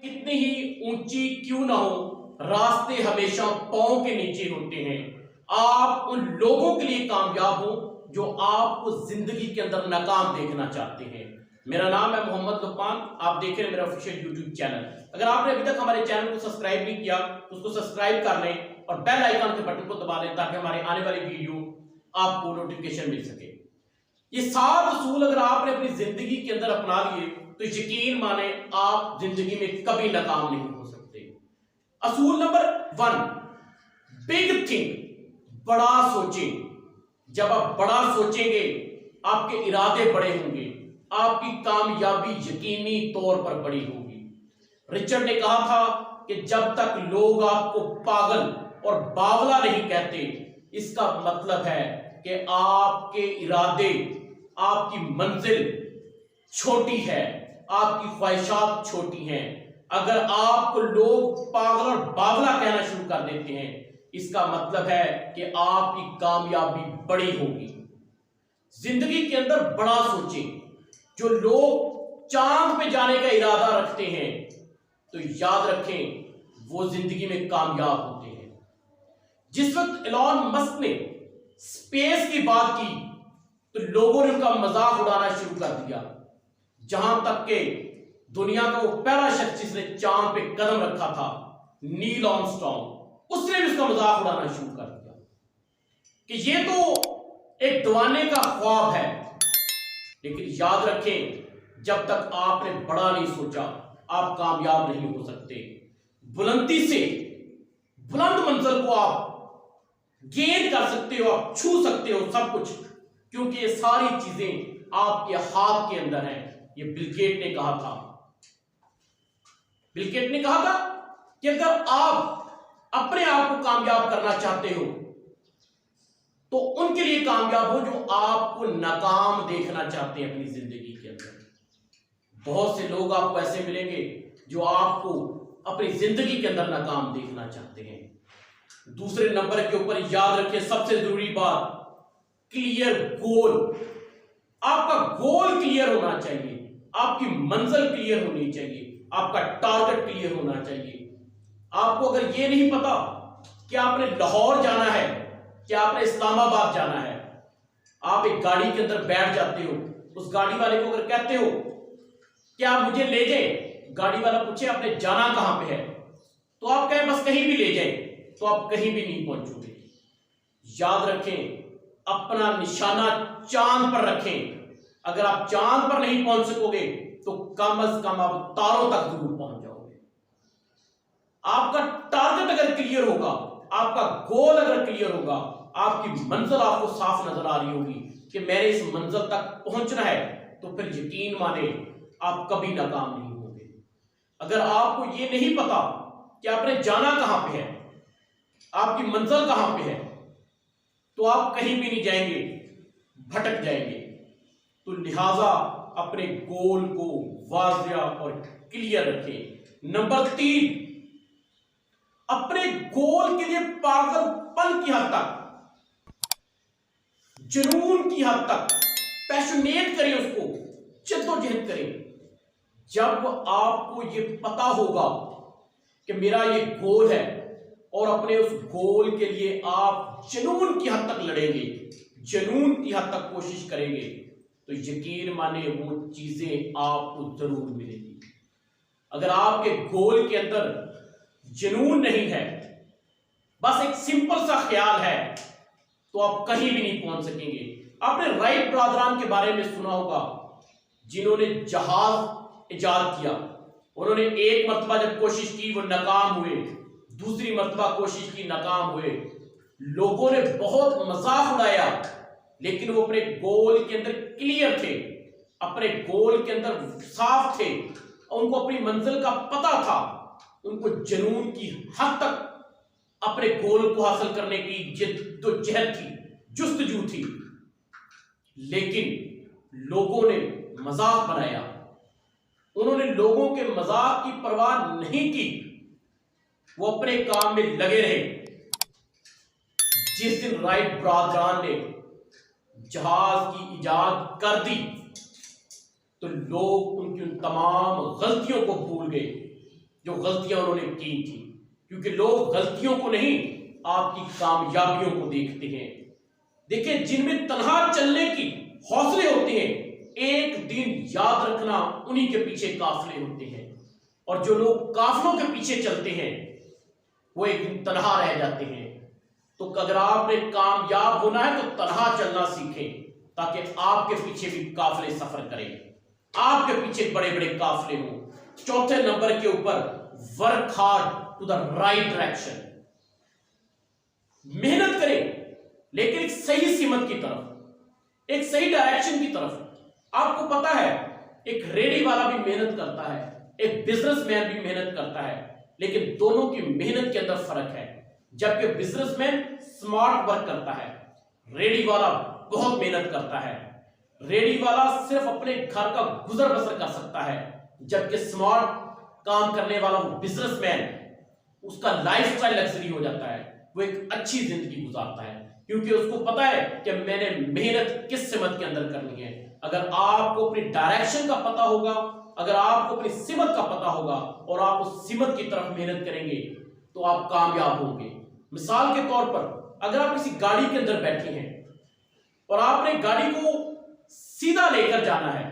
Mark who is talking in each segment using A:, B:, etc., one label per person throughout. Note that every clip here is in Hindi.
A: कितनी ही ऊंची क्यों ना हो, रास्ते हमेशा पांव के नीचे होते हैं। आप उन लोगों के लिए कामयाब हो जो आपको जिंदगी के अंदर नाकाम देखना चाहते हैं। मेरा नाम है मोहम्मद लुकमान, आप देख रहे हैं मेरा ऑफिशियल यूट्यूब चैनल। अगर आपने अभी तक हमारे चैनल को सब्सक्राइब नहीं किया तो उसको सब्सक्राइब कर लें और बेल आइकन के बटन को दबा लें ताकि हमारे आने वाली वीडियो आपको नोटिफिकेशन मिल सके। ये 7 असूल अगर आपने अपनी जिंदगी के अंदर अपना लिए तो यकीन माने आप जिंदगी में कभी नाकाम नहीं हो सकते। असूल नंबर 1, बिग थिंक, बड़ा सोचें। जब आप बड़ा सोचेंगे आपके इरादे बड़े होंगे, आपकी कामयाबी यकीनी तौर पर बड़ी होगी। रिचर्ड ने कहा था कि जब तक लोग आपको पागल और बावला नहीं कहते, इसका मतलब है कि आपके इरादे, आपकी मंजिल छोटी है, आपकी ख्वाहिशात छोटी हैं। अगर आपको लोग पागल और बावला कहना शुरू कर देते हैं, इसका मतलब है कि आपकी कामयाबी बड़ी होगी। जिंदगी के अंदर बड़ा सोचें। जो लोग चांद पे जाने का इरादा रखते हैं तो याद रखें वो जिंदगी में कामयाब होते हैं। जिस वक्त एलॉन मस्क ने स्पेस की बात की तो लोगों ने उनका मजाक उड़ाना शुरू कर दिया। जहां तक के दुनिया का वो पहला शख्स जिसने चांद पे कदम रखा था, नील आर्मस्ट्रॉन्ग, उसने भी उसका मजाक उड़ाना शुरू कर दिया कि ये तो एक दीवाने का ख्वाब है। लेकिन याद रखें, जब तक आपने बड़ा नहीं सोचा आप कामयाब नहीं हो सकते। बुलंदी से बुलंद मंजिल को आप गेन कर सकते हो, आप छू सकते हो सब कुछ, क्योंकि ये सारी चीजें आपके हाथ के अंदर हैं। ये बिल गेट ने कहा था। बिल गेट ने कहा था कि अगर आप अपने आप को कामयाब करना चाहते हो तो उनके लिए कामयाब हो जो आपको नाकाम देखना चाहते हैं अपनी जिंदगी के अंदर। बहुत से लोग आपको ऐसे मिलेंगे जो आपको अपनी जिंदगी के अंदर नाकाम देखना चाहते हैं। दूसरे नंबर के ऊपर याद रखिए, सबसे जरूरी बात, क्लियर गोल। आपका गोल क्लियर होना चाहिए, आपकी मंजिल क्लियर होनी चाहिए, आपका टारगेट क्लियर होना चाहिए। आपको अगर यह नहीं पता कि आपने लाहौर जाना है, कि आपने इस्लामाबाद जाना है, आप एक गाड़ी के अंदर बैठ जाते हो, उस गाड़ी वाले को अगर कहते हो कि आप मुझे ले जाएं, गाड़ी वाला पूछे आपने जाना कहां पे है, तो आप कहें बस कहीं भी ले जाएं, तो आप कहीं भी नहीं पहुंचोगे। याद रखें, अपना निशाना चांद पर रखें। अगर आप चांद पर नहीं पहुंच सकोगे तो कम से कम आप तारों तक जरूर पहुंच जाओगे। आपका टारगेट अगर क्लियर होगा, आपका गोल अगर क्लियर होगा, आपकी मंजिल आपको साफ नजर आ रही होगी कि मैंने इस मंजिल तक पहुंचना है, तो फिर यकीन माने आप कभी नाकाम नहीं होंगे। अगर आपको यह नहीं पता कि आपने जाना कहां पे है, आपकी मंजिल कहां पे है, तो आप कहीं भी नहीं जाएंगे, भटक जाएंगे। तो लिहाजा अपने गोल को वाज़िया और क्लियर रखें। नंबर 3, अपने गोल के लिए पागलपन की हद तक, जुनून की हद तक पैशनेट करें, उसको जद्दोजहद करें। जब आपको यह पता होगा कि मेरा ये गोल है और अपने उस गोल के लिए आप जुनून की हद तक लड़ेंगे, जुनून की हद तक कोशिश करेंगे, तो यकीन माने वो चीजें आपको जरूर मिलेंगी। अगर आपके गोल के अंदर जुनून नहीं है, बस एक सिंपल सा ख्याल है, तो आप कहीं भी नहीं पहुंच सकेंगे। आपने राइट ब्रदरान के बारे में सुना होगा, जिन्होंने जहाज इजाद किया। उन्होंने एक मर्तबा जब कोशिश की वो नाकाम हुए, दूसरी मर्तबा कोशिश की, नाकाम हुए। लोगों ने बहुत मजाक उड़ाया, लेकिन वो अपने गोल के अंदर क्लियर थे, अपने गोल के अंदर साफ थे, और उनको अपनी मंजिल का पता था। उनको जुनून की हद तक अपने गोल को हासिल करने की जद्दोजहद थी, जुस्तजू थी। लेकिन लोगों ने मजाक बनाया, उन्होंने लोगों के मजाक की परवाह नहीं की, वो अपने काम में लगे रहे। जिस दिन राइट ब्रदरान ने जहाज की इजाद कर दी तो लोग उनकी उन तमाम गलतियों को भूल गए जो गलतियां उन्होंने की थी, क्योंकि लोग गलतियों को नहीं आपकी कामयाबियों को देखते हैं। देखिए, जिनमें तन्हा चलने की हौसले होते हैं, एक दिन याद रखना उन्हीं के पीछे काफिले होते हैं, और जो लोग काफिलों के पीछे चलते हैं वो एक दिन तन्हा रह जाते हैं। तो अगर आपने कामयाब होना है तो तन्हा चलना सीखें, ताकि आपके पीछे भी काफिले सफर करें, आपके पीछे बड़े बड़े काफिले हों। चौथे नंबर के ऊपर, work hard to the right direction. मेहनत करें लेकिन एक सही सीमत की तरफ, एक सही डायरेक्शन की तरफ। आपको पता है, एक रेडी वाला भी मेहनत करता है, एक बिजनेसमैन भी मेहनत करता है, लेकिन दोनों की मेहनत के अंदर फर्क है। जबकि बिजनेसमैन स्मार्ट वर्क करता है, रेडी वाला बहुत मेहनत करता है। रेडी वाला सिर्फ अपने घर का गुजर बसर कर सकता है, जबकि स्मार्ट काम करने वाला वो बिजनेसमैन, उसका लाइफस्टाइल लग्जरी हो जाता है, वो एक अच्छी जिंदगी गुजारता है, क्योंकि उसको पता है कि मैंने मेहनत किस सिमत के अंदर करनी है। अगर आपको अपनी डायरेक्शन का पता होगा, अगर आपको अपनी सिमत का पता होगा और आप उस सिमत की तरफ मेहनत करेंगे तो आप कामयाब होंगे। मिसाल के तौर पर, अगर आप किसी गाड़ी के अंदर बैठे हैं और आपने गाड़ी को सीधा लेकर जाना है,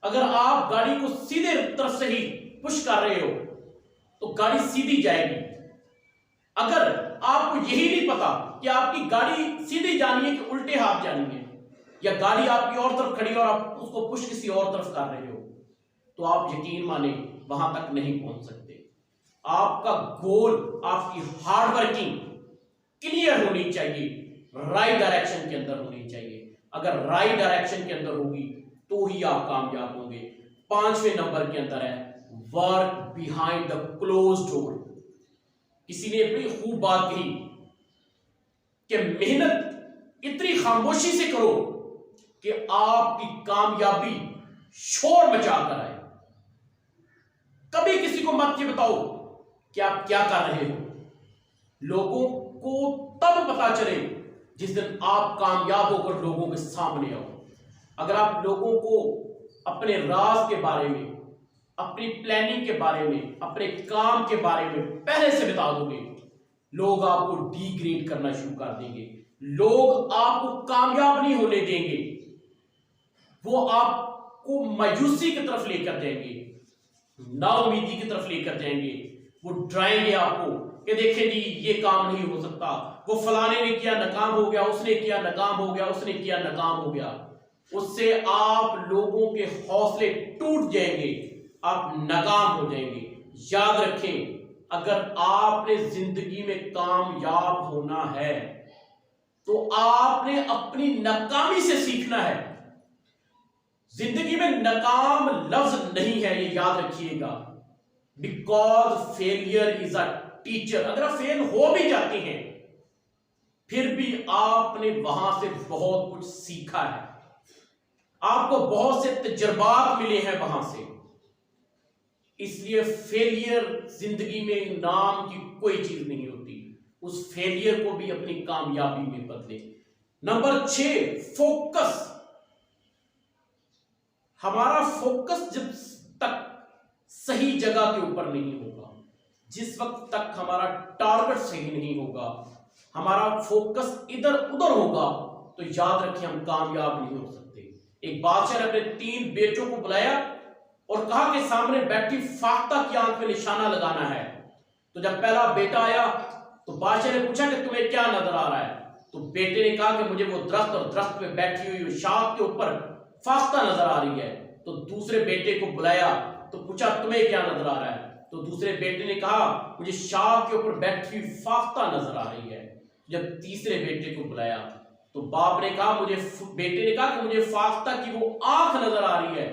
A: अगर आप गाड़ी को सीधे तरफ से ही पुश कर रहे हो तो गाड़ी सीधी जाएगी। अगर आपको यही नहीं पता कि आपकी गाड़ी सीधी जानी है कि उल्टे हाथ जानी है, या गाड़ी आपकी और तरफ खड़ी है और आप उसको पुश किसी और तरफ कर रहे हो, तो आप यकीन माने वहां तक नहीं पहुंच सकते। आपका गोल, आपकी हार्ड वर्किंग क्लियर होनी चाहिए, राइट डायरेक्शन के अंदर होनी चाहिए। अगर राइट डायरेक्शन के अंदर होगी तो ही आप कामयाब होंगे। 5वें नंबर के अंदर है, work behind the close door. किसी ने बड़ी खूब बात कही कि मेहनत इतनी खामोशी से करो कि आपकी कामयाबी शोर मचाकर आए। कभी किसी को मत ये बताओ कि आप क्या कर रहे हो। लोगों को तब पता चले जिस दिन आप कामयाब होकर लोगों के सामने आओ। अगर आप लोगों को अपने राज के बारे में, अपनी प्लानिंग के बारे में, अपने काम के बारे में पहले से बता दोगे, लोग आपको डिग्रेड करना शुरू कर देंगे, लोग आपको कामयाब नहीं होने देंगे, वो आपको मायूसी की तरफ लेकर जाएंगे, नाउमीदी की तरफ लेकर जाएंगे। वो डराएंगे आपको कि देखें जी ये काम नहीं हो सकता, वो फलाने ने किया नाकाम हो गया, उसने किया नाकाम हो गया, उसने किया नाकाम हो गया। उससे आप लोगों के हौसले टूट जाएंगे, आप नाकाम हो जाएंगे। याद रखें, अगर आपने जिंदगी में कामयाब होना है तो आपने अपनी नाकामी से सीखना है। जिंदगी में नाकाम लफ्ज नहीं है, ये याद रखिएगा। Because failure is a teacher. अगर आप फेल हो भी जाते हैं फिर भी आपने वहां से बहुत कुछ सीखा है, आपको बहुत से तजुर्बात मिले हैं वहां से। इसलिए फेलियर जिंदगी में नाम की कोई चीज नहीं होती, उस फेलियर को भी अपनी कामयाबी में बदले। Number 6, focus. हमारा फोकस जब तक सही जगह के ऊपर नहीं होगा, जिस वक्त तक हमारा टारगेट सही नहीं होगा, हमारा फोकस इधर उधर होगा, तो याद रखिए हम कामयाब नहीं हो सकते। एक बादशाह ने अपने 3 बेटों को बुलाया और कहा कि सामने बैठी फाख्ता की आंख पे निशाना लगाना है। तो जब पहला बेटा आया तो बादशाह ने पूछा कि तुम्हें क्या नजर आ रहा है। तो बेटे ने कहा कि मुझे वो दरख्त और दरख्त पे बैठी हुई शाख के ऊपर फाख्ता नजर आ रही है। तो दूसरे बेटे को बुलाया तो पूछा तुम्हें क्या नजर आ रहा है। तो दूसरे बेटे ने कहा मुझे शाख के ऊपर बैठी हुई फाख्ता नजर आ रही है। जब तीसरे बेटे को बुलाया तो बाप ने कहा बेटे ने कहा कि मुझे फाख्ता की वो आंख नजर आ रही है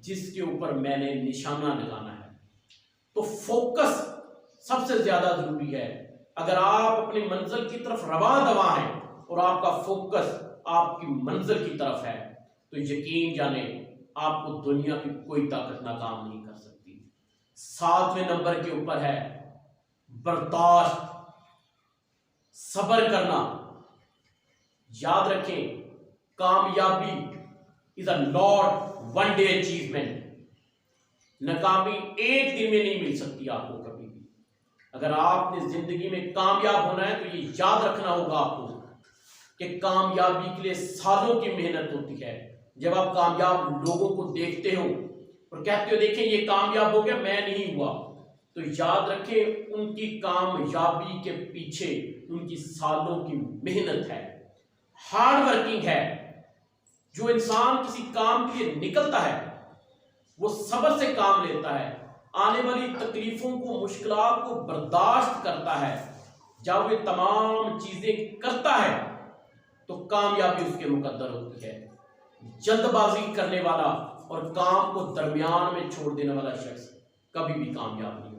A: जिसके ऊपर मैंने निशाना लगाना है। तो फोकस सबसे ज्यादा जरूरी है। अगर आप अपनी मंजिल की तरफ रवां दवा हैं और आपका फोकस आपकी मंजिल की तरफ है तो यकीन जाने आपको दुनिया की कोई ताकत नाकाम नहीं कर सकती। 7वें नंबर के ऊपर है बर्दाश्त, सब्र करना। याद रखें, कामयाबी is a not one day achievement. नाकामी एक दिन में नहीं मिल सकती आपको कभी भी। अगर आपने जिंदगी में कामयाब होना है तो ये याद रखना होगा आपको कि कामयाबी के लिए सालों की मेहनत होती है। जब आप कामयाब लोगों को देखते हो और कहते हो देखें ये कामयाब हो गया, मैं नहीं हुआ, तो याद रखें उनकी कामयाबी के पीछे उनकी सालों की मेहनत है, हार्ड वर्किंग है। जो इंसान किसी काम के लिए निकलता है वो सब्र से काम लेता है, आने वाली तकलीफों को, मुश्किलात को बर्दाश्त करता है। जब वे तमाम चीजें करता है तो कामयाबी उसके मुकद्दर होती है। जल्दबाजी करने वाला और काम को दरमियान में छोड़ देने वाला शख्स कभी भी कामयाब नहीं।